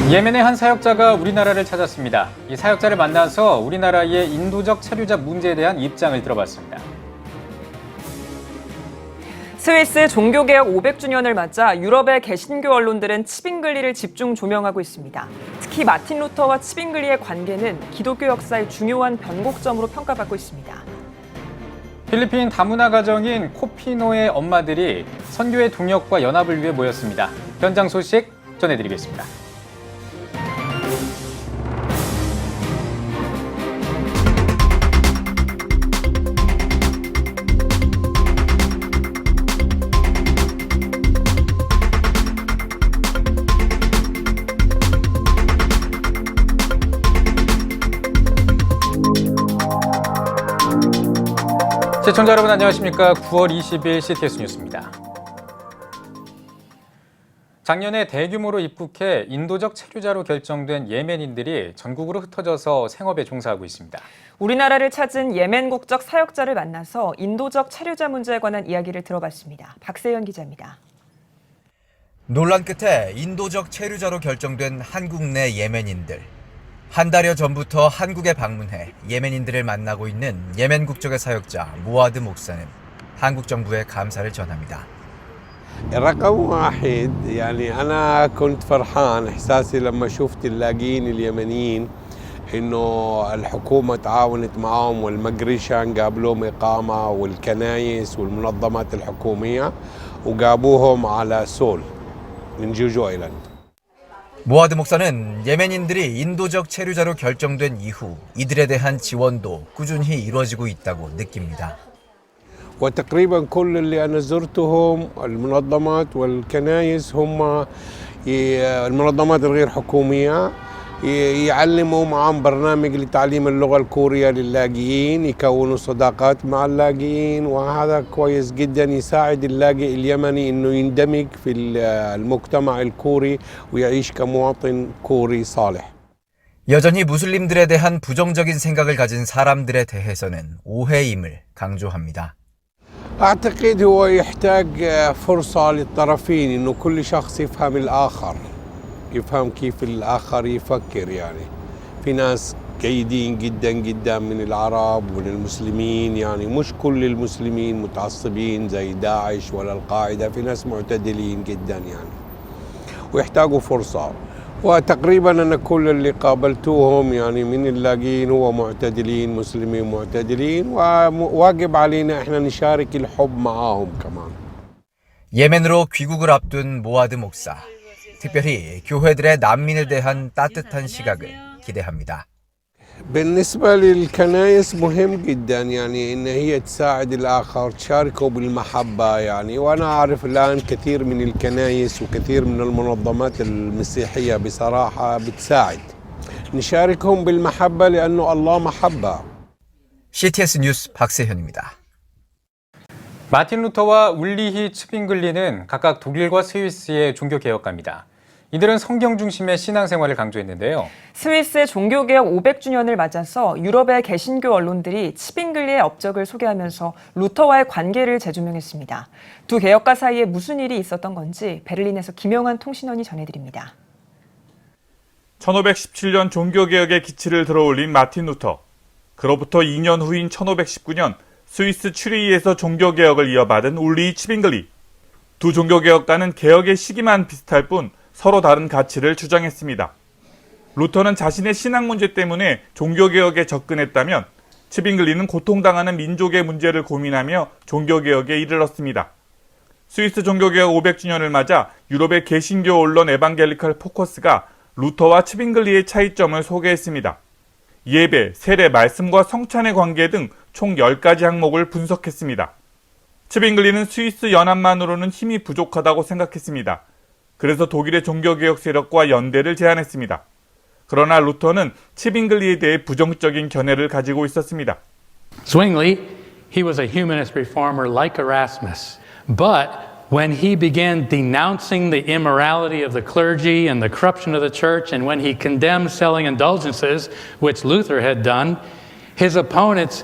예멘의 한 사역자가 우리나라를 찾았습니다. 이 사역자를 만나서 우리나라의 인도적 체류자 문제에 대한 입장을 들어봤습니다. 스위스 종교개혁 500주년을 맞아 유럽의 개신교 언론들은 치빙글리를 집중 조명하고 있습니다. 특히 마틴 루터와 치빙글리의 관계는 기독교 역사의 중요한 변곡점으로 평가받고 있습니다. 필리핀 다문화 가정인 코피노의 엄마들이 선교의 동역과 연합을 위해 모였습니다. 현장 소식 전해드리겠습니다. 시청자 여러분 안녕하십니까? 9월 20일 CTS 뉴스입니다. 작년에 대규모로 입국해 인도적 체류자로 결정된 예멘인들이 전국으로 흩어져서 생업에 종사하고 있습니다. 우리나라를 찾은 예멘 국적 사역자를 만나서 인도적 체류자 문제에 관한 이야기를 들어봤습니다. 박세현 기자입니다. 논란 끝에 인도적 체류자로 결정된 한국 내 예멘인들. 한 달여 전부터 한국에 방문해 예멘인들을 만나고 있는 예멘 국적의 사역자 무아드 목사는 한국 정부에 감사를 전합니다. رقم واحد يعني أنا كنت فرحان إحساسي لما شفت اللاجئين اليمنيين إنه الحكومة تعاونت معهم والمجريشان جاب لهم إقامة والكنايس والمنظمات الحكومية وجابوهم على سول من جوجو آيلاند. 무아드 목사는 예멘인들이 인도적 체류자로 결정된 이후 이들에 대한 지원도 꾸준히 이루어지고 있다고 느낍니다. وتقريبا كل اللي أنا زرتهم المنظمات والكنايس هم المنظمات الغير حكومية يعلموا معهم برنامج لتعليم اللغة الكورية للاجئين يكونوا صداقات مع اللاجئين وهذا كويس جدا يساعد اللاجئ اليمني إنه يندمج في المجتمع الكوري ويعيش كمواطن كوري صالح. 여전히 무슬림들에 대한 부정적인 생각을 가진 사람들에 대해서는 오해임을 강조합니다. أعتقد هو يحتاج فرصة للطرفين إنه كل شخص يفهم الآخر يفهم كيف الآخر يفكر يعني في ناس جيدين جدا جدا من العرب ومن المسلمين يعني مش كل المسلمين متعصبين زي داعش ولا القاعدة في ناس معتدلين جدا يعني ويحتاجوا فرصة وتقريبا أنا كل اللي قابلتوهم يعني من اللاجئين هو معتدلين مسلمين معتدلين وواجب علينا إحنا نشارك الحب معاهم كمان. 예멘으로 귀국을 앞둔 무아드 목사. 특별히 교회들의 난민에 대한 따뜻한 시각을 기대합니다. بالنسبة للكنائس مهم جدا يعني إن هي تساعد الآخر تشاركه بالمحبة يعني وأنا أعرف الآن كثير من الكنائس وكثير من المنظمات المسيحية بصراحة بتساعد نشاركهم بالمحبة لأنه الله محبة. CTS 뉴스 박세현입니다. 마틴 루터와 울리히 츠빙글리는 각각 독일과 스위스의 종교개혁가입니다. 이들은 성경 중심의 신앙생활을 강조했는데요. 스위스 종교개혁 500주년을 맞아서 유럽의 개신교 언론들이 치빙글리의 업적을 소개하면서 루터와의 관계를 재조명했습니다. 두 개혁가 사이에 무슨 일이 있었던 건지 베를린에서 김영환 통신원이 전해드립니다. 1517년 종교개혁의 기치를 들어올린 마틴 루터. 그로부터 2년 후인 1519년 스위스 추리히에서 종교개혁을 이어받은 울리히 츠빙글리. 두 종교개혁가는 개혁의 시기만 비슷할 뿐 서로 다른 가치를 주장했습니다. 루터는 자신의 신앙 문제 때문에 종교개혁에 접근했다면 츠빙글리는 고통당하는 민족의 문제를 고민하며 종교개혁에 이르렀습니다. 스위스 종교개혁 500주년을 맞아 유럽의 개신교 언론 에반겔리컬 포커스가 루터와 츠빙글리의 차이점을 소개했습니다. 예배, 세례, 말씀과 성찬의 관계 등 총 10가지 항목을 분석했습니다. 츠빙글리는 스위스 연합만으로는 힘이 부족하다고 생각했습니다. 그래서 독일의 종교개혁 세력과 연대를 제안했습니다. 그러나 루터는 츠빙글리에 대해 부정적인 견해를 가지고 있었습니다. Zwingli, he was a humanist reformer like Erasmus, but when he began denouncing the immorality of the clergy and the corruption of the church, and when he condemned selling indulgences, which Luther had done, his opponents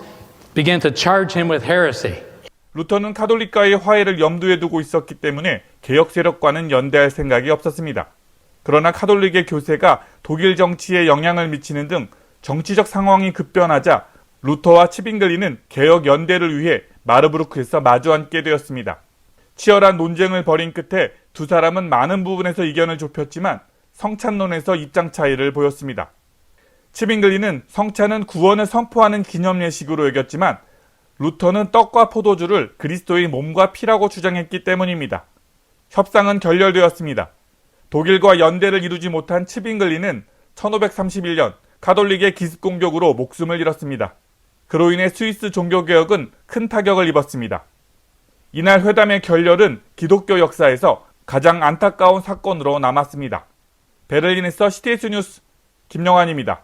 began to charge him with heresy. 루터는 카톨릭과의 화해를 염두에 두고 있었기 때문에 개혁 세력과는 연대할 생각이 없었습니다. 그러나 카톨릭의 교세가 독일 정치에 영향을 미치는 등 정치적 상황이 급변하자 루터와 치빙글리는 개혁 연대를 위해 마르부르크에서 마주 앉게 되었습니다. 치열한 논쟁을 벌인 끝에 두 사람은 많은 부분에서 의견을 좁혔지만 성찬론에서 입장 차이를 보였습니다. 치빙글리는 성찬은 구원을 선포하는 기념 예식으로 여겼지만 루터는 떡과 포도주를 그리스도의 몸과 피라고 주장했기 때문입니다. 협상은 결렬되었습니다. 독일과 연대를 이루지 못한 치빙글리는 1531년 가톨릭의 기습 공격으로 목숨을 잃었습니다. 그로 인해 스위스 종교개혁은 큰 타격을 입었습니다. 이날 회담의 결렬은 기독교 역사에서 가장 안타까운 사건으로 남았습니다. 베를린에서 CTS 뉴스 김영환입니다.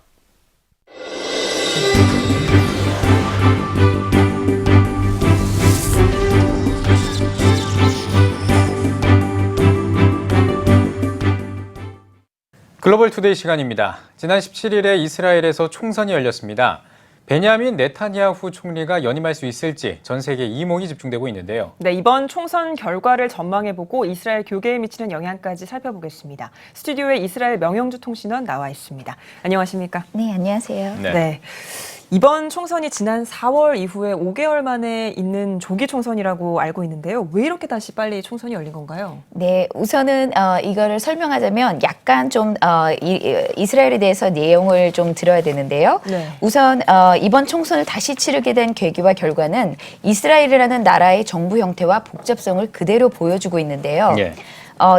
글로벌 투데이 시간입니다. 지난 17일에 이스라엘에서 총선이 열렸습니다. 베냐민 네타냐후 총리가 연임할 수 있을지 전 세계 이목이 집중되고 있는데요. 네, 이번 총선 결과를 전망해보고 이스라엘 교계에 미치는 영향까지 살펴보겠습니다. 스튜디오에 이스라엘 명영주 통신원 나와 있습니다. 안녕하십니까? 네, 안녕하세요. 네. 이번 총선이 지난 4월 이후에 5개월 만에 있는 조기 총선이라고 알고 있는데요. 왜 이렇게 다시 빨리 총선이 열린 건가요? 네, 우선은 이거를 설명하자면 약간 좀 이스라엘에 대해서 내용을 좀 들어야 되는데요. 네. 우선 이번 총선을 다시 치르게 된 계기와 결과는 이스라엘이라는 나라의 정부 형태와 복잡성을 그대로 보여주고 있는데요. 예.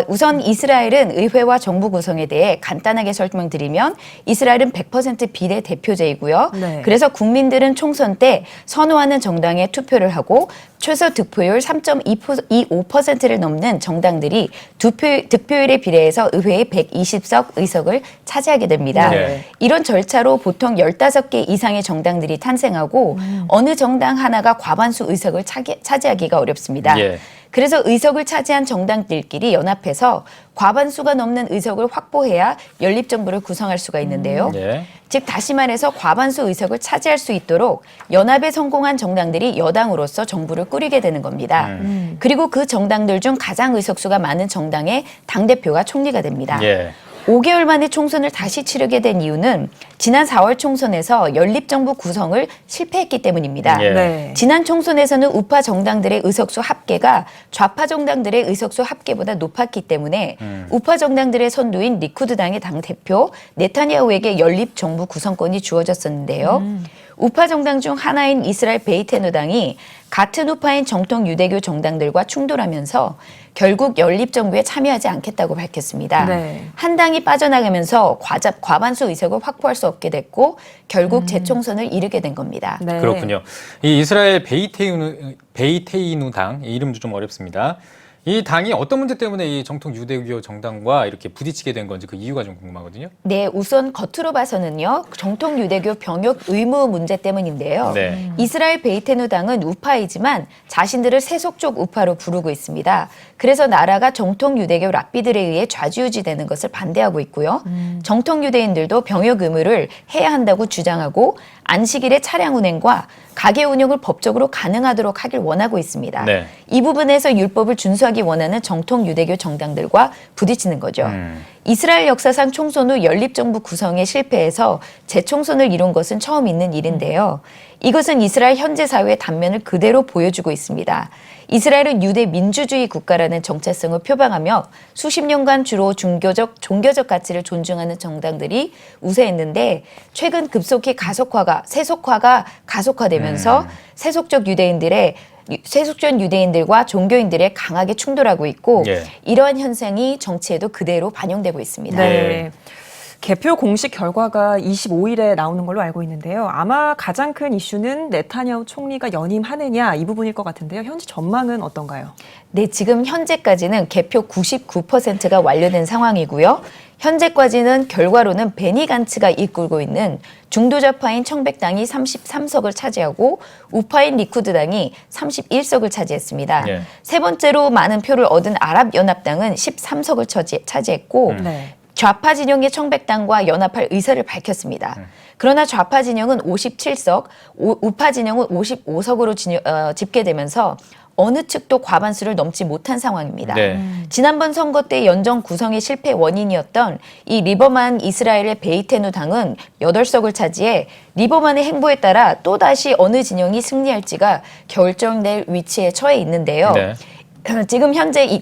우선 이스라엘은 의회와 정부 구성에 대해 간단하게 설명드리면 이스라엘은 100% 비례대표제이고요. 네. 그래서 국민들은 총선 때 선호하는 정당에 투표를 하고 최소 득표율 3.25%를 넘는 정당들이 득표율에 비례해서 의회의 120석 의석을 차지하게 됩니다. 네. 이런 절차로 보통 15개 이상의 정당들이 탄생하고 어느 정당 하나가 과반수 의석을 차지하기가 어렵습니다. 예. 그래서 의석을 차지한 정당들끼리 연합해서 과반수가 넘는 의석을 확보해야 연립정부를 구성할 수가 있는데요. 예. 즉 다시 말해서 과반수 의석을 차지할 수 있도록 연합에 성공한 정당들이 여당으로서 정부를 꾸리게 되는 겁니다. 그리고 그 정당들 중 가장 의석수가 많은 정당의 당대표가 총리가 됩니다. 예. 5개월 만에 총선을 다시 치르게 된 이유는 지난 4월 총선에서 연립정부 구성을 실패했기 때문입니다. 예. 네. 지난 총선에서는 우파 정당들의 의석수 합계가 좌파 정당들의 의석수 합계보다 높았기 때문에 우파 정당들의 선두인 리쿠드당의 당대표 네타냐후에게 연립정부 구성권이 주어졌었는데요. 우파 정당 중 하나인 이스라엘 베이테누당이 같은 우파인 정통 유대교 정당들과 충돌하면서 결국 연립정부에 참여하지 않겠다고 밝혔습니다. 네. 한 당이 빠져나가면서 과반수 의석을 확보할 수 없게 됐고 결국 재총선을 이르게 된 겁니다. 네. 그렇군요. 이 이스라엘 베이테이누당, 이름도 좀 어렵습니다. 이 당이 어떤 문제 때문에 이 정통 유대교 정당과 이렇게 부딪히게 된 건지 그 이유가 좀 궁금하거든요. 네, 우선 겉으로 봐서는요. 정통 유대교 병역 의무 문제 때문인데요. 네. 이스라엘 베이테누당은 우파이지만 자신들을 세속적 우파로 부르고 있습니다. 그래서 나라가 정통 유대교 랍비들에 의해 좌지우지되는 것을 반대하고 있고요. 정통 유대인들도 병역 의무를 해야 한다고 주장하고 안식일의 차량 운행과 가게 운영을 법적으로 가능하도록 하길 원하고 있습니다. 네. 이 부분에서 율법을 준수하기 원하는 정통 유대교 정당들과 부딪히는 거죠. 이스라엘 역사상 총선 후 연립정부 구성에 실패해서 재총선을 이룬 것은 처음 있는 일인데요. 이것은 이스라엘 현재 사회의 단면을 그대로 보여주고 있습니다. 이스라엘은 유대 민주주의 국가라는 정체성을 표방하며 수십 년간 주로 종교적 가치를 존중하는 정당들이 우세했는데 최근 급속히 세속화가 가속화되면서 세속적 유대인들과 종교인들의 강하게 충돌하고 있고 예. 이러한 현상이 정치에도 그대로 반영되고 있습니다. 네. 개표 공식 결과가 25일에 나오는 걸로 알고 있는데요. 아마 가장 큰 이슈는 네타냐후 총리가 연임하느냐 이 부분일 것 같은데요. 현지 전망은 어떤가요? 네, 지금 현재까지는 개표 99%가 완료된 상황이고요. 현재까지는 결과로는 베니 간츠가 이끌고 있는 중도좌파인 청백당이 33석을 차지하고 우파인 리쿠드당이 31석을 차지했습니다. 예. 세 번째로 많은 표를 얻은 아랍연합당은 13석을 차지했고 네. 좌파 진영의 청백당과 연합할 의사를 밝혔습니다. 그러나 좌파 진영은 57석, 우파 진영은 55석으로 집계되면서 어느 측도 과반수를 넘지 못한 상황입니다. 네. 지난번 선거 때 연정 구성의 실패 원인이었던 이 리버만 이스라엘의 베이테누 당은 8석을 차지해 리버만의 행보에 따라 또다시 어느 진영이 승리할지가 결정될 위치에 처해 있는데요. 네. 지금 현재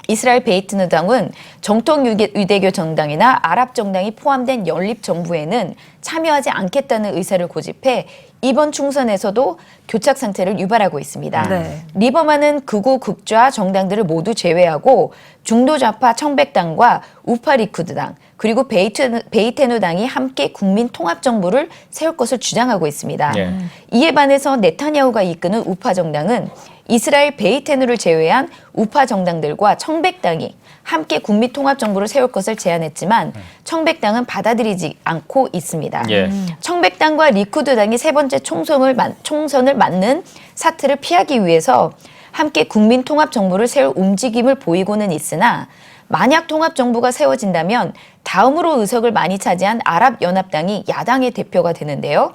이스라엘 베이트누 당은 정통 유대교 정당이나 아랍 정당이 포함된 연립 정부에는 참여하지 않겠다는 의사를 고집해 이번 충선에서도 교착 상태를 유발하고 있습니다. 네. 리버만은 극우 극좌 정당들을 모두 제외하고 중도 좌파 청백당과 우파 리쿠드당 그리고 베이테누 당이 함께 국민 통합 정부를 세울 것을 주장하고 있습니다. 예. 이에 반해서 네타냐후가 이끄는 우파 정당은 이스라엘 베이테누를 제외한 우파 정당들과 청백당이 함께 국민 통합 정부를 세울 것을 제안했지만 청백당은 받아들이지 않고 있습니다. 예. 청백당과 리쿠드당이 세 번째 총선을 맞는 사태를 피하기 위해서 함께 국민 통합 정부를 세울 움직임을 보이고는 있으나 만약 통합 정부가 세워진다면 다음으로 의석을 많이 차지한 아랍연합당이 야당의 대표가 되는데요.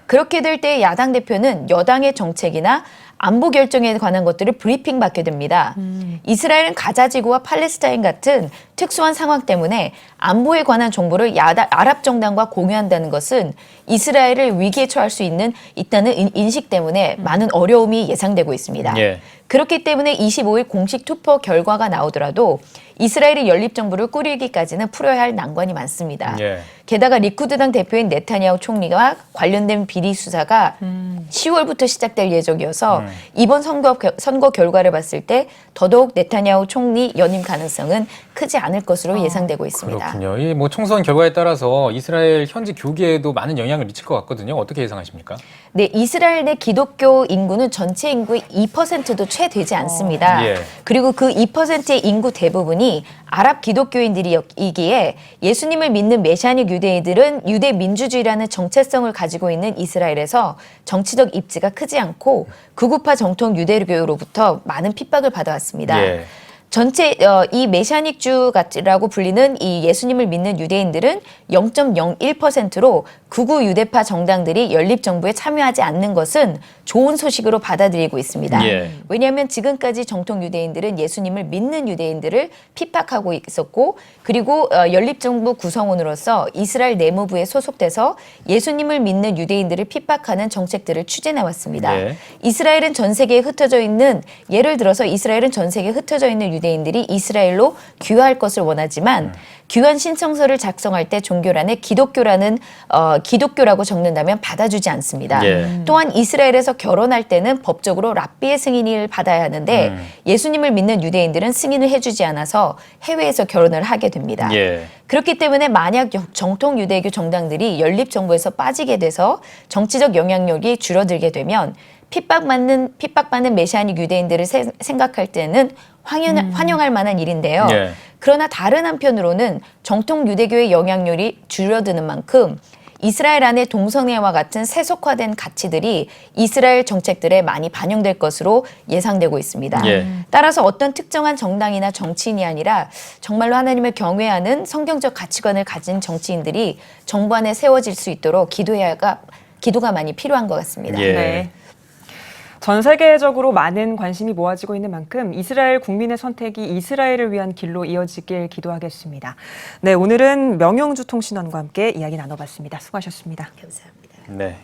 그렇게 될 때 야당 대표는 여당의 정책이나 안보 결정에 관한 것들을 브리핑 받게 됩니다. 이스라엘은 가자지구와 팔레스타인 같은 특수한 상황 때문에 안보에 관한 정보를 아랍 정당과 공유한다는 것은 이스라엘을 위기에 처할 수 있다는 인식 때문에 많은 어려움이 예상되고 있습니다. 예. 그렇기 때문에 25일 공식 투표 결과가 나오더라도 이스라엘이 연립정부를 꾸리기까지는 풀어야 할 난관이 많습니다. 예. 게다가 리쿠드당 대표인 네타냐후 총리와 관련된 비리 수사가 10월부터 시작될 예정이어서 이번 선거 결과를 봤을 때 더더욱 네타냐후 총리 연임 가능성은 크지 않을 것으로 예상되고 있습니다. 그렇군요. 이 뭐 총선 결과에 따라서 이스라엘 현지 교계에도 많은 영향을 미칠 것 같거든요. 어떻게 예상하십니까? 네, 이스라엘 내 기독교 인구는 전체 인구의 2%도 채 되지 않습니다. 예. 그리고 그 2%의 인구 대부분이 아랍 기독교인들이기에 예수님을 믿는 메시아닉 유대인들은 유대 민주주의라는 정체성을 가지고 있는 이스라엘에서 정치적 입지가 크지 않고 극우파 정통 유대교로부터 많은 핍박을 받아왔습니다. 예. 전체 이 메시아닉주라고 불리는 이 예수님을 믿는 유대인들은 0.01%로 극우 유대파 정당들이 연립정부에 참여하지 않는 것은 좋은 소식으로 받아들이고 있습니다. 예. 왜냐하면 지금까지 정통 유대인들은 예수님을 믿는 유대인들을 핍박하고 있었고 그리고 연립정부 구성원으로서 이스라엘 내무부에 소속돼서 예수님을 믿는 유대인들을 핍박하는 정책들을 추진해왔습니다. 네. 이스라엘은 전 세계에 흩어져 있는 예를 들어서 이스라엘은 전 세계에 흩어져 있는 유대인들이 이스라엘로 귀화할 것을 원하지만 귀환 신청서를 작성할 때 종교란에 기독교라고 적는다면 받아주지 않습니다. 예. 또한 이스라엘에서 결혼할 때는 법적으로 랍비의 승인을 받아야 하는데 예수님을 믿는 유대인들은 승인을 해주지 않아서 해외에서 결혼을 하게 됩니다. 예. 그렇기 때문에 만약 정통 유대교 정당들이 연립정부에서 빠지게 돼서 정치적 영향력이 줄어들게 되면 핍박받는 메시아닉 유대인들을 생각할 때는 환영할 만한 일인데요. 예. 그러나 다른 한편으로는 정통 유대교의 영향력이 줄어드는 만큼 이스라엘 안의 동성애와 같은 세속화된 가치들이 이스라엘 정책들에 많이 반영될 것으로 예상되고 있습니다. 예. 따라서 어떤 특정한 정당이나 정치인이 아니라 정말로 하나님을 경외하는 성경적 가치관을 가진 정치인들이 정부 안에 세워질 수 있도록 기도가 많이 필요한 것 같습니다. 예. 네. 전 세계적으로 많은 관심이 모아지고 있는 만큼 이스라엘 국민의 선택이 이스라엘을 위한 길로 이어지길 기도하겠습니다. 네, 오늘은 명영주 통신원과 함께 이야기 나눠봤습니다. 수고하셨습니다. 감사합니다. 네.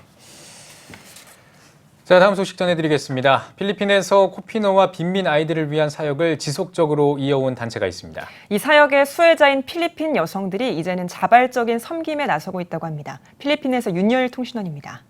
자, 다음 소식 전해드리겠습니다. 필리핀에서 코피노와 빈민 아이들을 위한 사역을 지속적으로 이어온 단체가 있습니다. 이 사역의 수혜자인 필리핀 여성들이 이제는 자발적인 섬김에 나서고 있다고 합니다. 필리핀에서 윤여일 통신원입니다.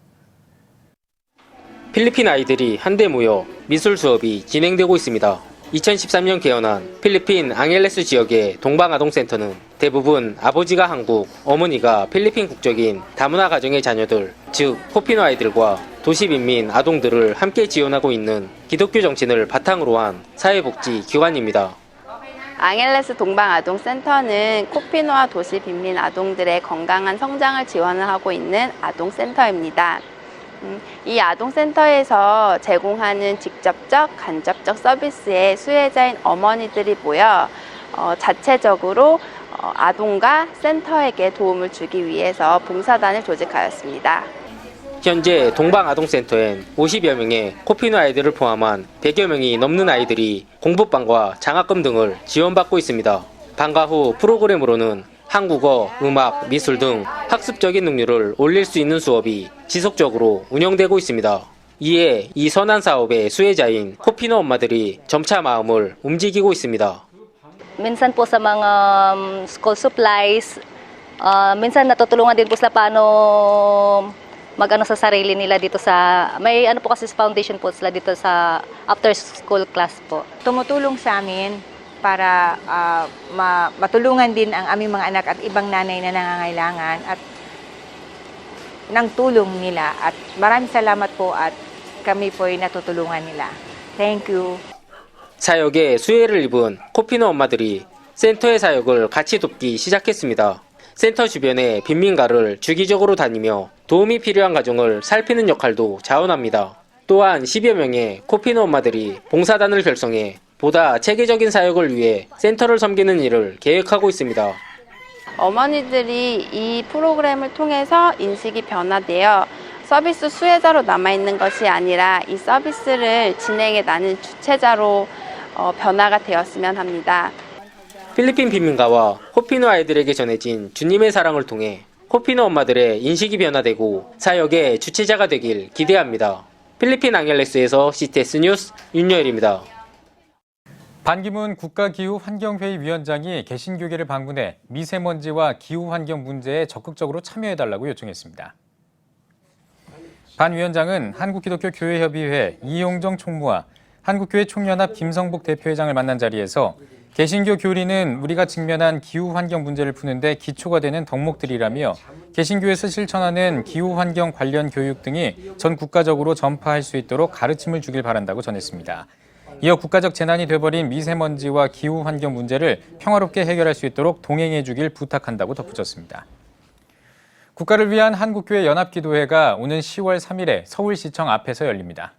필리핀 아이들이 한데 모여 미술 수업이 진행되고 있습니다. 2013년 개원한 필리핀 앙헬레스 지역의 동방아동센터는 대부분 아버지가 한국, 어머니가 필리핀 국적인 다문화 가정의 자녀들, 즉 코피노 아이들과 도시빈민 아동들을 함께 지원하고 있는 기독교 정신을 바탕으로 한 사회복지 기관입니다. 앙헬레스 동방아동센터는 코피노와 도시 빈민 아동들의 건강한 성장을 지원을 하고 있는 아동센터입니다. 이 아동센터에서 제공하는 직접적, 간접적 서비스에 수혜자인 어머니들이 모여 자체적으로 아동과 센터에게 도움을 주기 위해서 봉사단을 조직하였습니다. 현재 동방아동센터엔 50여 명의 코피노 아이들을 포함한 100여 명이 넘는 아이들이 공부방과 장학금 등을 지원받고 있습니다. 방과 후 프로그램으로는 한국어, 음악, 미술 등 학습적인 능률을 올릴 수 있는 수업이 지속적으로 운영되고 있습니다. 이에 이 선한 사업의 수혜자인 코피노 엄마들이 점차 마음을 움직이고 있습니다. Minsan po sa mga school supplies, minsan natutulungan din po sila paano mag-ano sa sarili nila dito sa, may ano po kasi foundation po sila dito sa after school class po. Tumutulong sa amin para matulungan din ang aming mga anak at ibang nanay na nangangailangan at ng tulong nila. At maraming salamat po at kami po ay natutulungan nila. Thank you. 사역에 수혜를 입은 코피노 엄마들이 센터의 사역을 같이 돕기 시작했습니다. 센터 주변의 빈민가를 주기적으로 다니며 도움이 필요한 가정을 살피는 역할도 자원합니다. 또한 10여 명의 코피노 엄마들이 봉사단을 결성해 보다 체계적인 사역을 위해 센터를 섬기는 일을 계획하고 있습니다. 어머니들이 이 프로그램을 통해서 인식이 변화되어 서비스 수혜자로 남아있는 것이 아니라 이 서비스를 진행해 나는 주체자로 변화가 되었으면 합니다. 필리핀 빈민가와 코피노 아이들에게 전해진 주님의 사랑을 통해 코피노 엄마들의 인식이 변화되고 사역의 주체자가 되길 기대합니다. 필리핀 앙헬레스에서 CTS 뉴스 윤여일입니다. 반기문 국가기후환경회의 위원장이 개신교계를 방문해 미세먼지와 기후환경 문제에 적극적으로 참여해달라고 요청했습니다. 반 위원장은 한국기독교교회협의회 이용정 총무와 한국교회 총연합 김성복 대표회장을 만난 자리에서 개신교 교리는 우리가 직면한 기후환경 문제를 푸는데 기초가 되는 덕목들이라며 개신교에서 실천하는 기후환경 관련 교육 등이 전 국가적으로 전파할 수 있도록 가르침을 주길 바란다고 전했습니다. 이어 국가적 재난이 돼버린 미세먼지와 기후환경 문제를 평화롭게 해결할 수 있도록 동행해 주길 부탁한다고 덧붙였습니다. 국가를 위한 한국교회 연합기도회가 오는 10월 3일에 서울시청 앞에서 열립니다.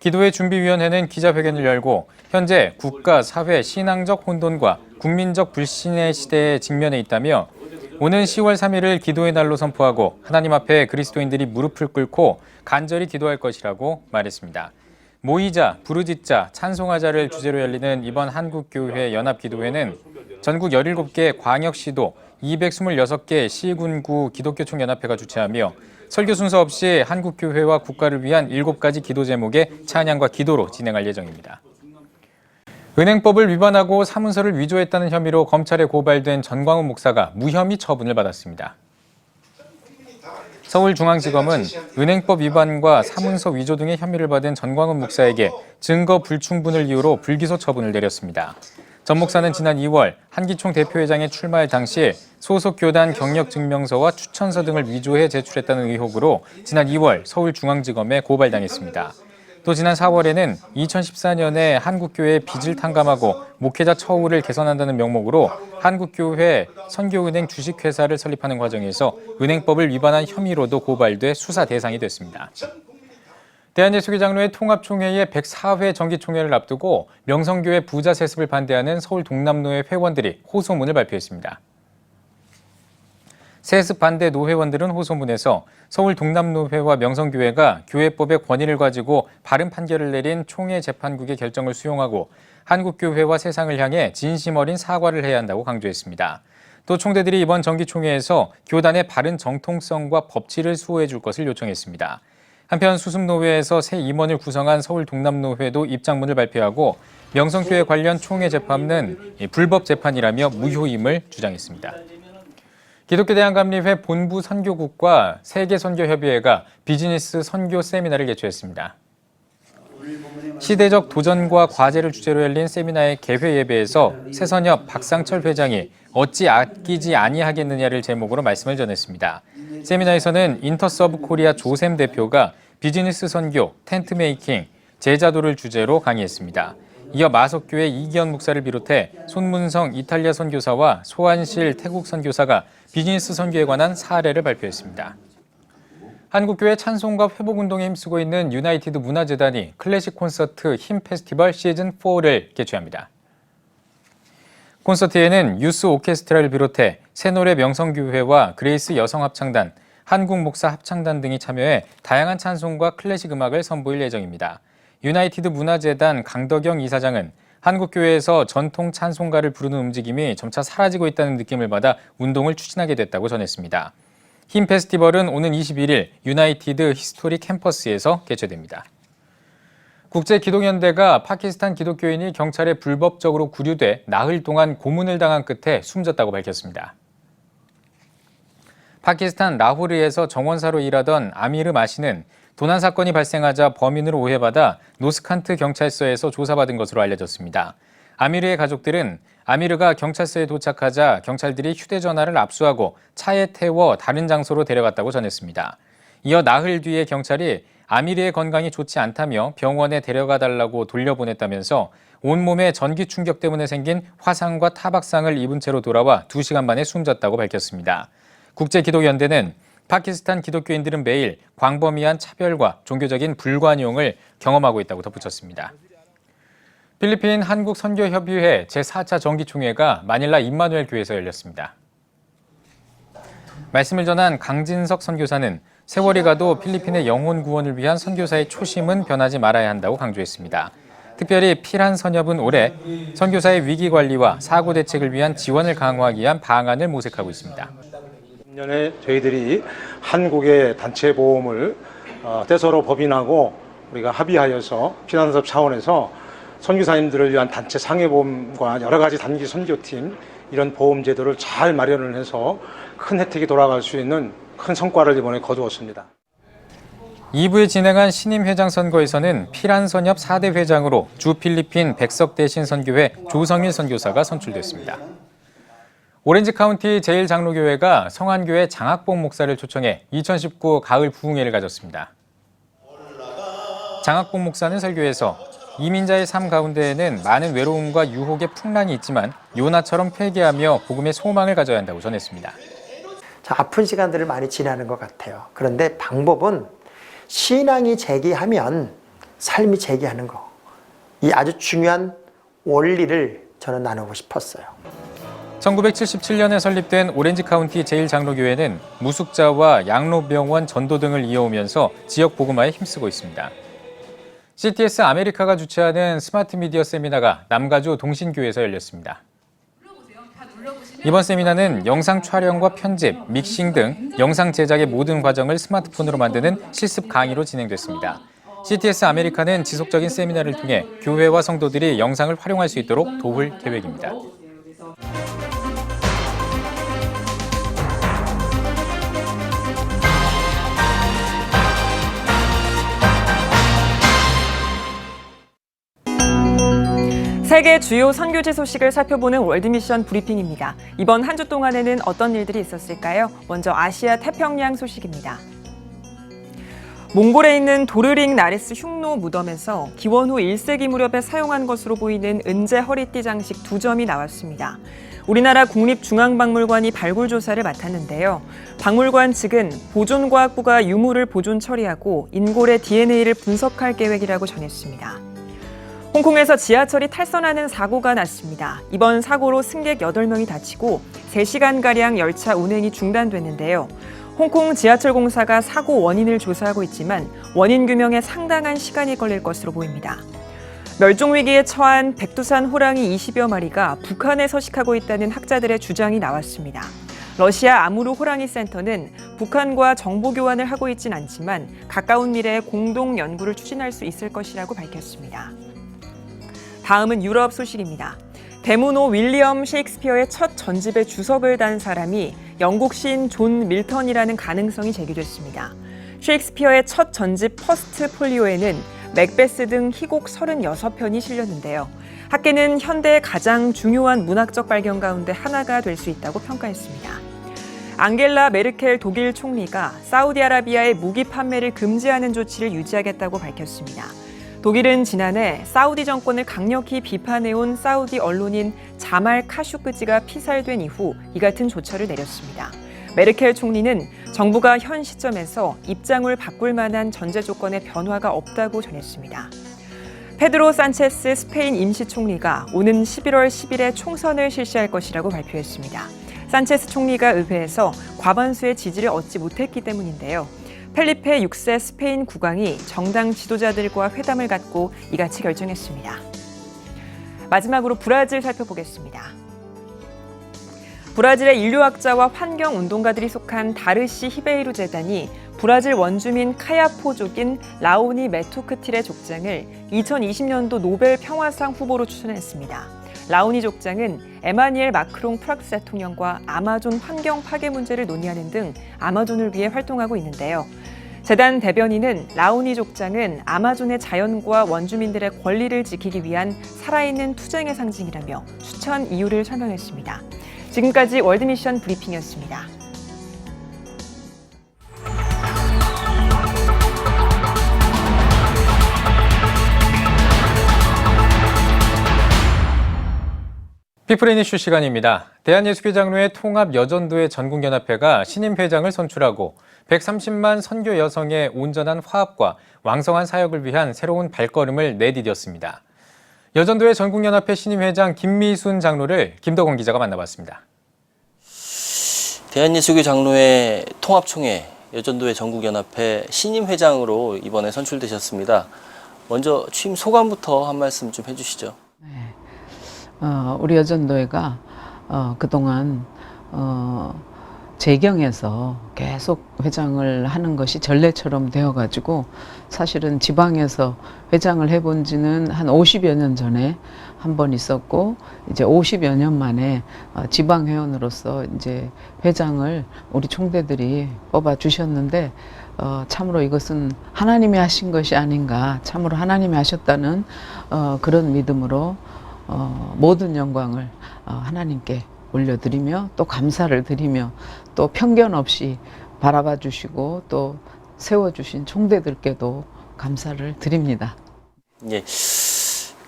기도회 준비위원회는 기자회견을 열고 현재 국가, 사회, 신앙적 혼돈과 국민적 불신의 시대에 직면해 있다며 오는 10월 3일을 기도의 날로 선포하고 하나님 앞에 그리스도인들이 무릎을 꿇고 간절히 기도할 것이라고 말했습니다. 모이자, 부르짖자, 찬송하자를 주제로 열리는 이번 한국교회 연합기도회는 전국 17개 광역시도 226개 시군구 기독교총연합회가 주최하며 설교 순서 없이 한국교회와 국가를 위한 7가지 기도 제목의 찬양과 기도로 진행할 예정입니다. 은행법을 위반하고 사문서를 위조했다는 혐의로 검찰에 고발된 전광훈 목사가 무혐의 처분을 받았습니다. 서울중앙지검은 은행법 위반과 사문서 위조 등의 혐의를 받은 전광훈 목사에게 증거 불충분을 이유로 불기소 처분을 내렸습니다. 전 목사는 지난 2월 한기총 대표회장에 출마할 당시 소속 교단 경력증명서와 추천서 등을 위조해 제출했다는 의혹으로 지난 2월 서울중앙지검에 고발당했습니다. 또 지난 4월에는 2014년에 한국교회 빚을 탕감하고 목회자 처우를 개선한다는 명목으로 한국교회 선교은행 주식회사를 설립하는 과정에서 은행법을 위반한 혐의로도 고발돼 수사 대상이 됐습니다. 대한예수교장로회 통합총회의 104회 정기총회를 앞두고 명성교회 부자 세습을 반대하는 서울 동남노회 회원들이 호소문을 발표했습니다. 세습 반대 노회원들은 호소문에서 서울 동남노회와 명성교회가 교회법의 권위를 가지고 바른 판결을 내린 총회 재판국의 결정을 수용하고 한국교회와 세상을 향해 진심 어린 사과를 해야 한다고 강조했습니다. 또 총대들이 이번 정기총회에서 교단의 바른 정통성과 법치를 수호해 줄 것을 요청했습니다. 한편 수습노회에서 새 임원을 구성한 서울 동남노회도 입장문을 발표하고 명성교회 관련 총회 재판은 불법 재판이라며 무효임을 주장했습니다. 기독교대한감리회 본부 선교국과 세계선교협의회가 비즈니스 선교 세미나를 개최했습니다. 시대적 도전과 과제를 주제로 열린 세미나의 개회 예배에서 새선협 박상철 회장이 어찌 아끼지 아니하겠느냐를 제목으로 말씀을 전했습니다. 세미나에서는 인터서브 코리아 조샘 대표가 비즈니스 선교, 텐트 메이킹, 제자도를 주제로 강의했습니다. 이어 마석교회 이기현 목사를 비롯해 손문성 이탈리아 선교사와 소한실 태국 선교사가 비즈니스 선교에 관한 사례를 발표했습니다. 한국교회 찬송가 회복운동에 힘쓰고 있는 유나이티드 문화재단이 클래식 콘서트 힘 페스티벌 시즌4를 개최합니다. 콘서트에는 유스 오케스트라를 비롯해 새노래 명성교회와 그레이스 여성합창단, 한국 목사 합창단 등이 참여해 다양한 찬송과 클래식 음악을 선보일 예정입니다. 유나이티드 문화재단 강덕영 이사장은 한국 교회에서 전통 찬송가를 부르는 움직임이 점차 사라지고 있다는 느낌을 받아 운동을 추진하게 됐다고 전했습니다. 힘 페스티벌은 오는 21일 유나이티드 히스토리 캠퍼스에서 개최됩니다. 국제기독연대가 파키스탄 기독교인이 경찰에 불법적으로 구류돼 나흘 동안 고문을 당한 끝에 숨졌다고 밝혔습니다. 파키스탄 라호르에서 정원사로 일하던 아미르 마시는 도난 사건이 발생하자 범인으로 오해받아 노스칸트 경찰서에서 조사받은 것으로 알려졌습니다. 아미르의 가족들은 아미르가 경찰서에 도착하자 경찰들이 휴대전화를 압수하고 차에 태워 다른 장소로 데려갔다고 전했습니다. 이어 나흘 뒤에 경찰이 아미르의 건강이 좋지 않다며 병원에 데려가 달라고 돌려보냈다면서 온몸에 전기 충격 때문에 생긴 화상과 타박상을 입은 채로 돌아와 2시간 만에 숨졌다고 밝혔습니다. 국제기독연대는 파키스탄 기독교인들은 매일 광범위한 차별과 종교적인 불관용을 경험하고 있다고 덧붙였습니다. 필리핀 한국선교협의회 제4차 정기총회가 마닐라 임마누엘 교회에서 열렸습니다. 말씀을 전한 강진석 선교사는 세월이 가도 필리핀의 영혼 구원을 위한 선교사의 초심은 변하지 말아야 한다고 강조했습니다. 특별히 피란 선협은 올해 선교사의 위기 관리와 사고 대책을 위한 지원을 강화하기 위한 방안을 모색하고 있습니다. 작년에 저희들이 한국의 단체 보험을 떼서로 법인하고 우리가 합의하여서 피난섭 차원에서 선교사님들을 위한 단체 상해보험과 여러 가지 단기 선교팀 이런 보험 제도를 잘 마련을 해서 큰 혜택이 돌아갈 수 있는 큰 성과를 이번에 거두었습니다. 2부에 진행한 신임 회장 선거에서는 피란 선협 4대 회장으로 주 필리핀 백석 대신 선교회 조성일 선교사가 선출됐습니다. 오렌지 카운티 제1장로교회가 성안교회 장학봉 목사를 초청해 2019 가을 부흥회를 가졌습니다. 장학봉 목사는 설교에서 이민자의 삶 가운데에는 많은 외로움과 유혹의 풍랑이 있지만 요나처럼 회개하며 복음의 소망을 가져야 한다고 전했습니다. 아픈 시간들을 많이 지나는 것 같아요. 그런데 방법은 신앙이 재기하면 삶이 재기하는 거. 이 아주 중요한 원리를 저는 나누고 싶었어요. 1977년에 설립된 오렌지 카운티 제1장로교회는 무숙자와 양로병원 전도 등을 이어오면서 지역 복음화에 힘쓰고 있습니다. CTS 아메리카가 주최하는 스마트 미디어 세미나가 남가주 동신교회에서 열렸습니다. 이번 세미나는 영상 촬영과 편집, 믹싱 등 영상 제작의 모든 과정을 스마트폰으로 만드는 실습 강의로 진행됐습니다. CTS 아메리카는 지속적인 세미나를 통해 교회와 성도들이 영상을 활용할 수 있도록 도울 계획입니다. 세계 주요 선교지 소식을 살펴보는 월드미션 브리핑입니다. 이번 한 주 동안에는 어떤 일들이 있었을까요? 먼저 아시아 태평양 소식입니다. 몽골에 있는 도르링 나레스 흉노 무덤에서 기원 후 1세기 무렵에 사용한 것으로 보이는 은제 허리띠 장식 2점이 나왔습니다. 우리나라 국립중앙박물관이 발굴 조사를 맡았는데요. 박물관 측은 보존과학부가 유물을 보존 처리하고 인골의 DNA를 분석할 계획이라고 전했습니다. 홍콩에서 지하철이 탈선하는 사고가 났습니다. 이번 사고로 승객 8명이 다치고 3시간가량 열차 운행이 중단됐는데요. 홍콩 지하철공사가 사고 원인을 조사하고 있지만 원인 규명에 상당한 시간이 걸릴 것으로 보입니다. 멸종위기에 처한 백두산 호랑이 20여 마리가 북한에 서식하고 있다는 학자들의 주장이 나왔습니다. 러시아 아무르 호랑이 센터는 북한과 정보 교환을 하고 있진 않지만 가까운 미래에 공동 연구를 추진할 수 있을 것이라고 밝혔습니다. 다음은 유럽 소식입니다. 대문호 윌리엄 셰익스피어의 첫 전집에 주석을 단 사람이 영국 시인 존 밀턴이라는 가능성이 제기됐습니다. 셰익스피어의 첫 전집 퍼스트 폴리오에는 맥베스 등 희곡 36편이 실렸는데요. 학계는 현대의 가장 중요한 문학적 발견 가운데 하나가 될 수 있다고 평가했습니다. 앙겔라 메르켈 독일 총리가 사우디아라비아의 무기 판매를 금지하는 조치를 유지하겠다고 밝혔습니다. 독일은 지난해 사우디 정권을 강력히 비판해온 사우디 언론인 자말 카슈크지가 피살된 이후 이 같은 조처를 내렸습니다. 메르켈 총리는 정부가 현 시점에서 입장을 바꿀 만한 전제 조건의 변화가 없다고 전했습니다. 페드로 산체스 스페인 임시총리가 오는 11월 10일에 총선을 실시할 것이라고 발표했습니다. 산체스 총리가 의회에서 과반수의 지지를 얻지 못했기 때문인데요. 펠리페 6세 스페인 국왕이 정당 지도자들과 회담을 갖고 이같이 결정했습니다. 마지막으로 브라질 살펴보겠습니다. 브라질의 인류학자와 환경운동가들이 속한 다르시 히베이루 재단이 브라질 원주민 카야포족인 라오니 메토크틸의 족장을 2020년도 노벨 평화상 후보로 추천했습니다. 라오니 족장은 에마니엘 마크롱 프랑스 대통령과 아마존 환경 파괴 문제를 논의하는 등 아마존을 위해 활동하고 있는데요. 재단 대변인은 라오니 족장은 아마존의 자연과 원주민들의 권리를 지키기 위한 살아있는 투쟁의 상징이라며 추천 이유를 설명했습니다. 지금까지 월드미션 브리핑이었습니다. 피플인 이슈 시간입니다. 대한예수교장로회 통합여전도회 전국연합회가 신임 회장을 선출하고 130만 선교 여성의 온전한 화합과 왕성한 사역을 위한 새로운 발걸음을 내디뎠습니다. 여전도회 전국연합회 신임 회장 김미순 장로를 김덕원 기자가 만나봤습니다. 대한예수교장로회 통합총회 여전도회 전국연합회 신임 회장으로 이번에 선출되셨습니다. 먼저 취임 소감부터 한 말씀 좀 해주시죠. 우리 여전도회가 그동안 재경에서 계속 회장을 하는 것이 전례처럼 되어가지고 사실은 지방에서 회장을 해본 지는 한 50여 년 전에 한 번 있었고 이제 50여 년 만에 지방 회원으로서 이제 회장을 우리 총대들이 뽑아 주셨는데 참으로 이것은 하나님이 하신 것이 아닌가, 참으로 하나님이 하셨다는 그런 믿음으로 모든 영광을 하나님께 올려드리며 또 감사를 드리며 또 편견 없이 바라봐 주시고 또 세워주신 총대들께도 감사를 드립니다. 예,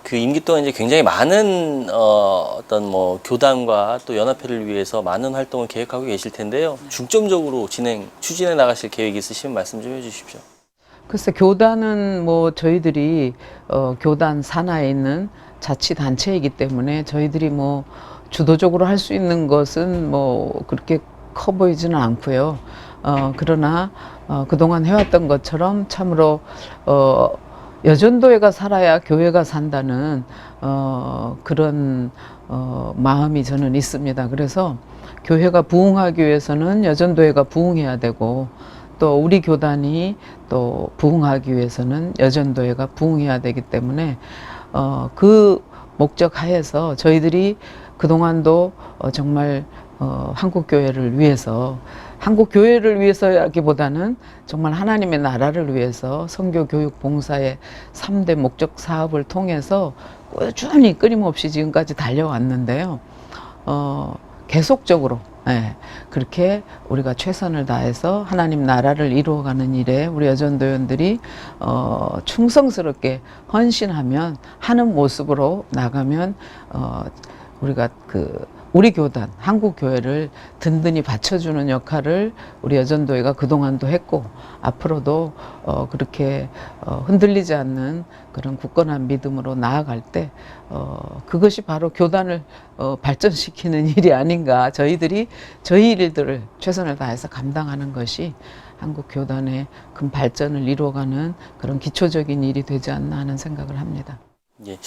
그 임기 동안 이제 굉장히 많은 어떤 뭐 교단과 또 연합회를 위해서 많은 활동을 계획하고 계실 텐데요. 중점적으로 추진해 나가실 계획이 있으시면 말씀 좀 해주십시오. 글쎄 교단은 뭐 저희들이 교단 산하에 있는 자치단체이기 때문에 저희들이 뭐 주도적으로 할 수 있는 것은 뭐 그렇게 커 보이지는 않고요. 그러나 그동안 해왔던 것처럼 참으로 여전도회가 살아야 교회가 산다는 그런 마음이 저는 있습니다. 그래서 교회가 부흥하기 위해서는 여전도회가 부흥해야 되고 또 우리 교단이 또 부흥하기 위해서는 여전도회가 부흥해야 되기 때문에 그 목적 하에서 저희들이 그동안도 정말 한국교회를 위해서 한국교회를 위해서라기보다는 정말 하나님의 나라를 위해서 선교, 교육, 봉사의 3대 목적 사업을 통해서 꾸준히 끊임없이 지금까지 달려왔는데요. 계속적으로 그렇게 우리가 최선을 다해서 하나님 나라를 이루어가는 일에 우리 여전도원들이 충성스럽게 헌신하면 하는 모습으로 나가면 우리가 우리 교단, 한국교회를 든든히 받쳐주는 역할을 우리 여전도회가 그동안도 했고 앞으로도 그렇게 흔들리지 않는 그런 굳건한 믿음으로 나아갈 때 그것이 바로 교단을 발전시키는 일이 아닌가. 저희들이 저희 일들을 최선을 다해서 감당하는 것이 한국 교단의 큰 발전을 이루어가는 그런 기초적인 일이 되지 않나 하는 생각을 합니다. 예,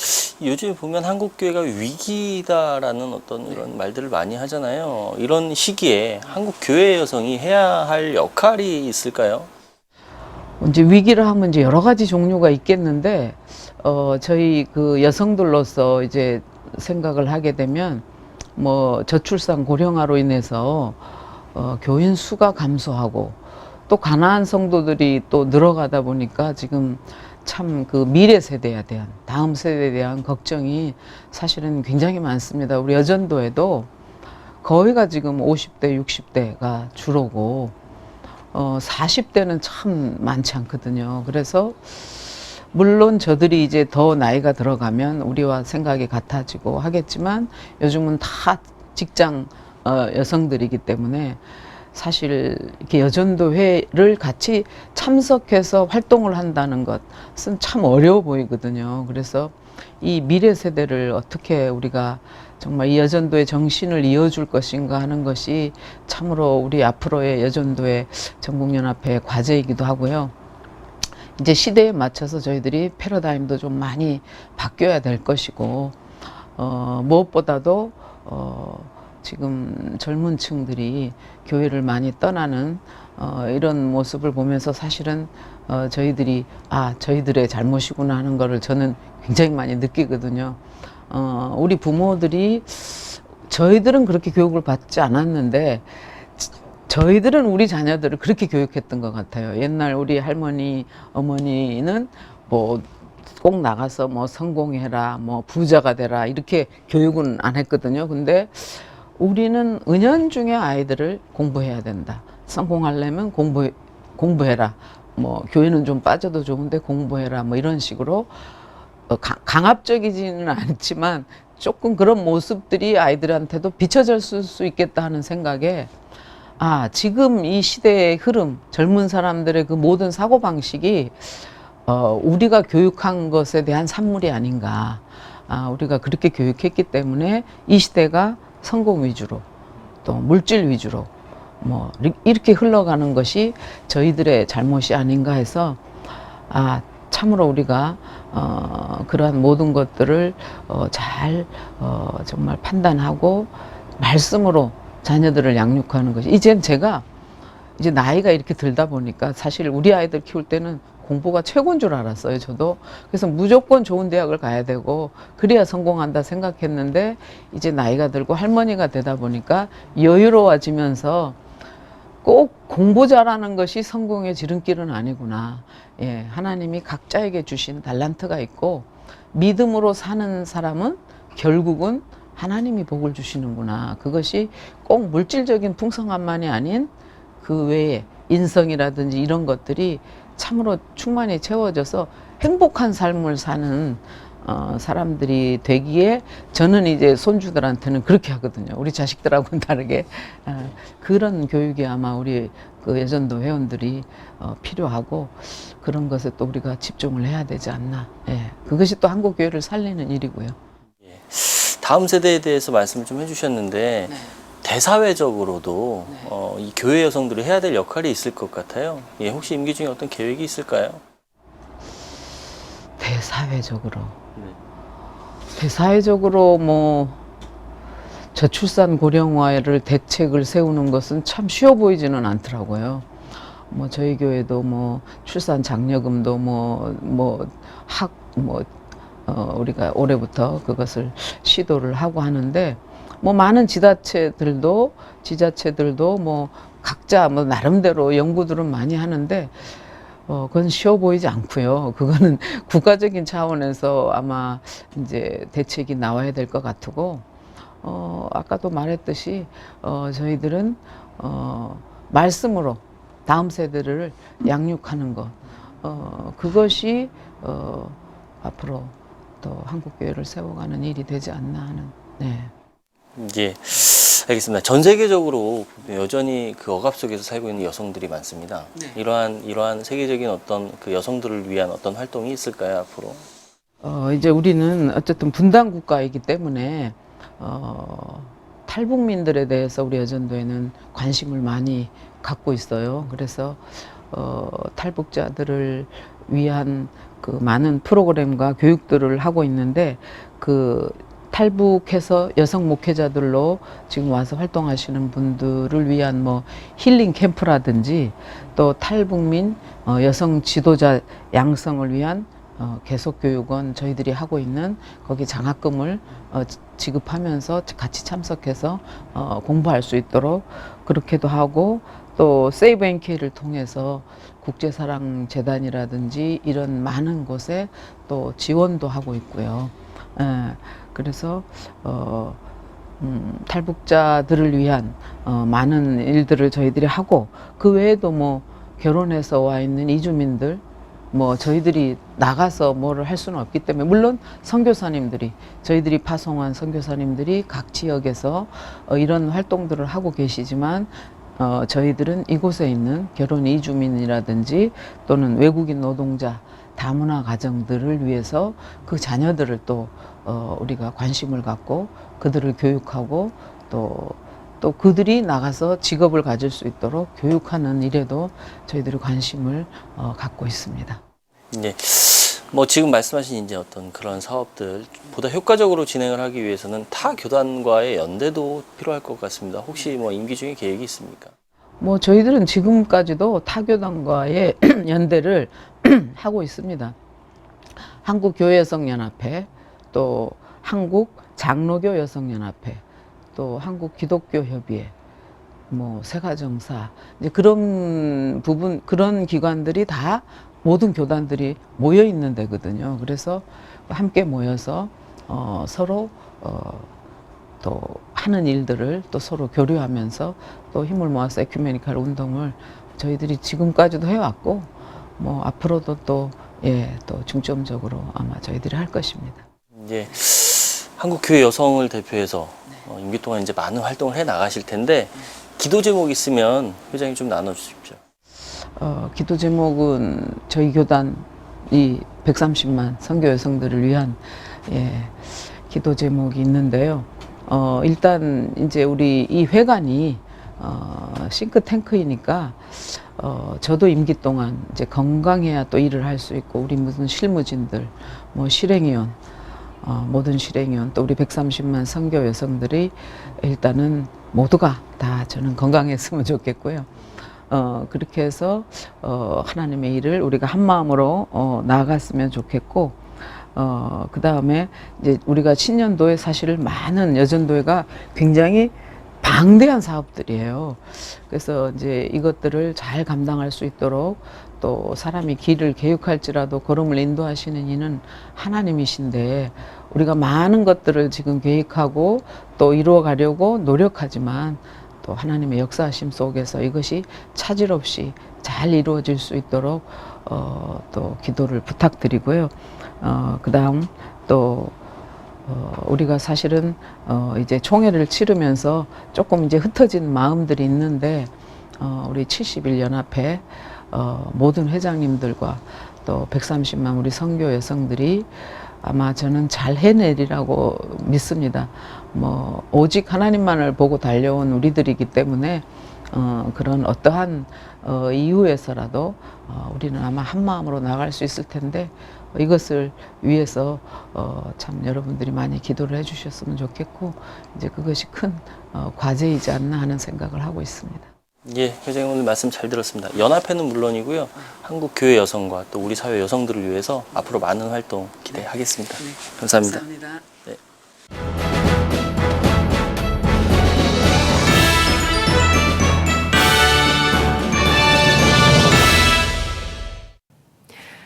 요즘 보면 한국교회가 위기다라는 어떤 이런 말들을 많이 하잖아요. 이런 시기에 한국교회 여성이 해야 할 역할이 있을까요? 이제 위기를 하면 이제 여러 가지 종류가 있겠는데, 저희 그 여성들로서 이제 생각을 하게 되면, 뭐 저출산 고령화로 인해서 교인 수가 감소하고 또 가난한 성도들이 또 늘어가다 보니까 지금 참 그 미래 세대에 대한, 다음 세대에 대한 걱정이 사실은 굉장히 많습니다. 우리 여전도에도 거의가 지금 50대, 60대가 주로고 40대는 참 많지 않거든요. 그래서 물론 저들이 이제 더 나이가 들어가면 우리와 생각이 같아지고 하겠지만 요즘은 다 직장 여성들이기 때문에 사실 이렇게 여전도회를 같이 참석해서 활동을 한다는 것은 참 어려워 보이거든요. 그래서 이 미래 세대를 어떻게 우리가 정말 이 여전도의 정신을 이어줄 것인가 하는 것이 참으로 우리 앞으로의 여전도의 전국연합회의 과제이기도 하고요. 이제 시대에 맞춰서 저희들이 패러다임도 좀 많이 바뀌어야 될 것이고, 무엇보다도 지금 젊은 층들이 교회를 많이 떠나는 이런 모습을 보면서 사실은 저희들이 저희들의 잘못이구나 하는 거를 저는 굉장히 많이 느끼거든요. 우리 부모들이 저희들은 그렇게 교육을 받지 않았는데 저희들은 우리 자녀들을 그렇게 교육했던 것 같아요. 옛날 우리 할머니, 어머니는 뭐 꼭 나가서 뭐 성공해라, 뭐 부자가 되라 이렇게 교육은 안 했거든요. 근데 우리는 은연중에 아이들을 공부해야 된다. 성공하려면 공부해라. 뭐 교회는 좀 빠져도 좋은데 공부해라. 뭐 이런 식으로 강압적이지는 않지만 조금 그런 모습들이 아이들한테도 비춰질 수 있겠다 하는 생각에 지금 이 시대의 흐름, 젊은 사람들의 그 모든 사고방식이 우리가 교육한 것에 대한 산물이 아닌가. 우리가 그렇게 교육했기 때문에 이 시대가 성공 위주로 또 물질 위주로 뭐 이렇게 흘러가는 것이 저희들의 잘못이 아닌가 해서 참으로 우리가 그러한 모든 것들을 잘 정말 판단하고 말씀으로 자녀들을 양육하는 것이 이제 나이가 이렇게 들다 보니까 사실 우리 아이들 키울 때는 공부가 최고인 줄 알았어요, 저도. 그래서 무조건 좋은 대학을 가야 되고 그래야 성공한다 생각했는데 이제 나이가 들고 할머니가 되다 보니까 여유로워지면서 꼭 공부 잘하는 것이 성공의 지름길은 아니구나. 예, 하나님이 각자에게 주신 달란트가 있고 믿음으로 사는 사람은 결국은 하나님이 복을 주시는구나. 그것이 꼭 물질적인 풍성함만이 아닌 그 외에 인성이라든지 이런 것들이 참으로 충만히 채워져서 행복한 삶을 사는 사람들이 되기에 저는 이제 손주들한테는 그렇게 하거든요. 우리 자식들하고는 다르게 그런 교육이 아마 우리 그 여전도 회원들이 필요하고 그런 것에 또 우리가 집중을 해야 되지 않나. 예, 그것이 또 한국 교회를 살리는 일이고요. 다음 세대에 대해서 말씀을 좀 해주셨는데 대사회적으로도 이 교회 여성들이 해야 될 역할이 있을 것 같아요. 혹시 임기 중에 어떤 계획이 있을까요? 대사회적으로 뭐 저출산 고령화를 대책을 세우는 것은 참 쉬워 보이지는 않더라고요. 뭐 저희 교회도 뭐 출산 장려금도 우리가 올해부터 그것을 시도를 하고 하는데 뭐 많은 지자체들도 뭐 각자 뭐 나름대로 연구들은 많이 하는데 그건 쉬워 보이지 않고요. 그거는 국가적인 차원에서 아마 이제 대책이 나와야 될 것 같고 아까도 말했듯이 저희들은 말씀으로 다음 세대를 양육하는 것 그것이 앞으로 또 한국교회를 세워가는 일이 되지 않나 하는. 네. 예, 알겠습니다. 전 세계적으로 여전히 그 억압 속에서 살고 있는 여성들이 많습니다. 네. 이러한 세계적인 어떤 그 여성들을 위한 어떤 활동이 있을까요, 앞으로? 이제 우리는 어쨌든 분단 국가이기 때문에 탈북민들에 대해서 우리 여전도에는 관심을 많이 갖고 있어요. 그래서 탈북자들을 위한 그 많은 프로그램과 교육들을 하고 있는데 그 탈북해서 여성 목회자들로 지금 와서 활동하시는 분들을 위한 뭐 힐링 캠프라든지 또 탈북민 여성 지도자 양성을 위한 계속교육원 저희들이 하고 있는 거기 장학금을 지급하면서 같이 참석해서 공부할 수 있도록 그렇게도 하고 또 세이브 NK를 통해서 국제사랑재단이라든지 이런 많은 곳에 또 지원도 하고 있고요. 그래서 탈북자들을 위한 많은 일들을 저희들이 하고 그 외에도 뭐 결혼해서 와 있는 이주민들 뭐 저희들이 나가서 뭐를 할 수는 없기 때문에 물론 선교사님들이 저희들이 파송한 선교사님들이 각 지역에서 이런 활동들을 하고 계시지만 저희들은 이곳에 있는 결혼 이주민이라든지 또는 외국인 노동자 다문화 가정들을 위해서 그 자녀들을 또 우리가 관심을 갖고 그들을 교육하고 또 그들이 나가서 직업을 가질 수 있도록 교육하는 일에도 저희들이 관심을 갖고 있습니다. 네. 뭐 지금 말씀하신 이제 어떤 그런 사업들 보다 효과적으로 진행을 하기 위해서는 타 교단과의 연대도 필요할 것 같습니다. 혹시 뭐 임기 중에 계획이 있습니까? 뭐 저희들은 지금까지도 타교단과의 연대를 하고 있습니다. 한국교회여성연합회, 또 한국장로교여성연합회, 또 한국기독교협의회, 뭐 세가정사, 이제 그런 부분, 그런 기관들이 다 모든 교단들이 모여 있는 데거든요. 그래서 함께 모여서 서로 또 하는 일들을 또 서로 교류하면서 또 힘을 모아서 에큐메니컬 운동을 저희들이 지금까지도 해왔고 뭐 앞으로도 또 중점적으로 아마 저희들이 할 것입니다. 이제 한국교회 여성을 대표해서 임기 동안 이제 많은 활동을 해 나가실 텐데 기도 제목 있으면 회장님 좀 나눠주십시오. 기도 제목은 저희 교단이 130만 선교 여성들을 위한 기도 제목이 있는데요. 일단 이제 우리 이 회관이 싱크탱크이니까 저도 임기 동안 이제 건강해야 또 일을 할 수 있고 우리 무슨 실무진들, 뭐 실행위원, 모든 실행위원 또 우리 130만 선교 여성들이 일단은 모두가 다 저는 건강했으면 좋겠고요. 그렇게 해서 하나님의 일을 우리가 한 마음으로 나아갔으면 좋겠고 그 다음에 이제 우리가 신년도에 사실 많은 여전도회가 굉장히 방대한 사업들이에요. 그래서 이제 이것들을 잘 감당할 수 있도록 또 사람이 길을 개육할지라도 걸음을 인도하시는 이는 하나님이신데 우리가 많은 것들을 지금 계획하고 또 이루어 가려고 노력하지만 또 하나님의 역사하심 속에서 이것이 차질 없이 잘 이루어질 수 있도록 또 기도를 부탁드리고요. 그 다음 또 우리가 사실은 이제 총회를 치르면서 조금 이제 흩어진 마음들이 있는데 우리 71연합회 모든 회장님들과 또 130만 우리 선교 여성들이 아마 저는 잘 해내리라고 믿습니다. 뭐 오직 하나님만을 보고 달려온 우리들이기 때문에 그런 어떠한 이유에서라도 우리는 아마 한 마음으로 나갈 수 있을 텐데 이것을 위해서 참 여러분들이 많이 기도를 해주셨으면 좋겠고 이제 그것이 큰 과제이지 않나 하는 생각을 하고 있습니다. 예, 회장님 오늘 말씀 잘 들었습니다. 연합회는 물론이고요. 한국교회 여성과 또 우리 사회 여성들을 위해서 앞으로 많은 활동 기대하겠습니다. 감사합니다. 감사합니다. 네.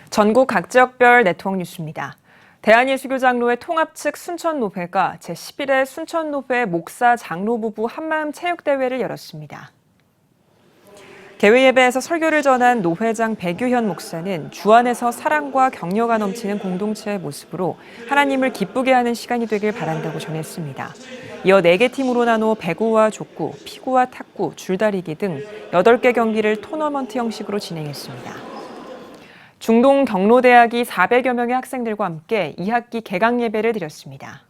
전국 각 지역별 네트워크 뉴스입니다. 대한예수교장로회 통합 측 순천노회가 제11회 순천노회 목사 장로 부부 한마음 체육대회를 열었습니다. 개회 예배에서 설교를 전한 노회장 배규현 목사는 주 안에서 사랑과 격려가 넘치는 공동체의 모습으로 하나님을 기쁘게 하는 시간이 되길 바란다고 전했습니다. 이어 4개 팀으로 나눠 배구와 족구, 피구와 탁구, 줄다리기 등 8개 경기를 토너먼트 형식으로 진행했습니다. 중동 경로대학이 400여 명의 학생들과 함께 2학기 개강 예배를 드렸습니다.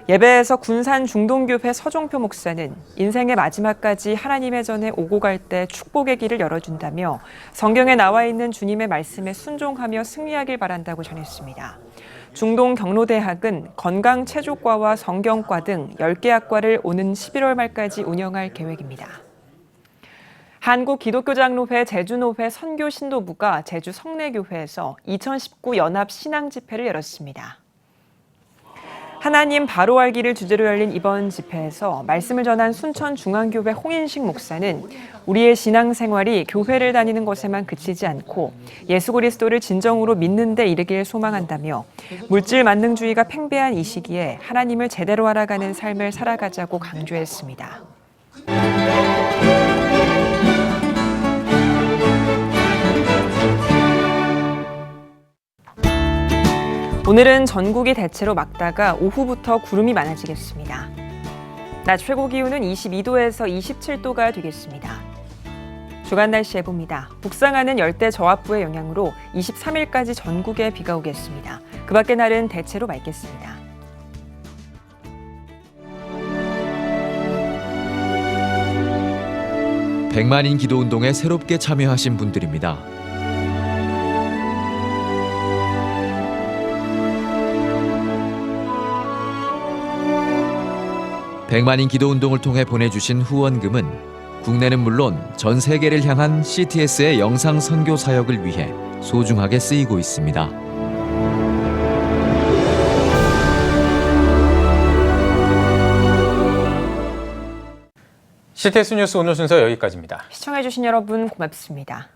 예배에서 군산 중동교회 서종표 목사는 인생의 마지막까지 하나님의 전에 오고 갈 때 축복의 길을 열어준다며 성경에 나와 있는 주님의 말씀에 순종하며 승리하길 바란다고 전했습니다. 중동 경로대학은 건강체조과와 성경과 등 10개 학과를 오는 11월 말까지 운영할 계획입니다. 한국기독교장로회 제주노회 선교신도부가 제주 성내교회에서 2019 연합 신앙집회를 열었습니다. 하나님 바로 알기를 주제로 열린 이번 집회에서 말씀을 전한 순천중앙교회 홍인식 목사는 우리의 신앙생활이 교회를 다니는 것에만 그치지 않고 예수 그리스도를 진정으로 믿는 데 이르길 소망한다며 물질 만능주의가 팽배한 이 시기에 하나님을 제대로 알아가는 삶을 살아가자고 강조했습니다. 오늘은 전국이 대체로 맑다가 오후부터 구름이 많아지겠습니다. 낮 최고 기온은 22도에서 27도가 되겠습니다. 주간 날씨 예보입니다. 북상하는 열대 저압부의 영향으로 23일까지 전국에 비가 오겠습니다. 그 밖의 날은 대체로 맑겠습니다. 백만인 기도운동에 새롭게 참여하신 분들입니다. 백만인 기도운동을 통해 보내주신 후원금은 국내는 물론 전 세계를 향한 CTS의 영상 선교 사역을 위해 소중하게 쓰이고 있습니다. CTS 뉴스 오늘 순서 여기까지입니다. 시청해주신 여러분 고맙습니다.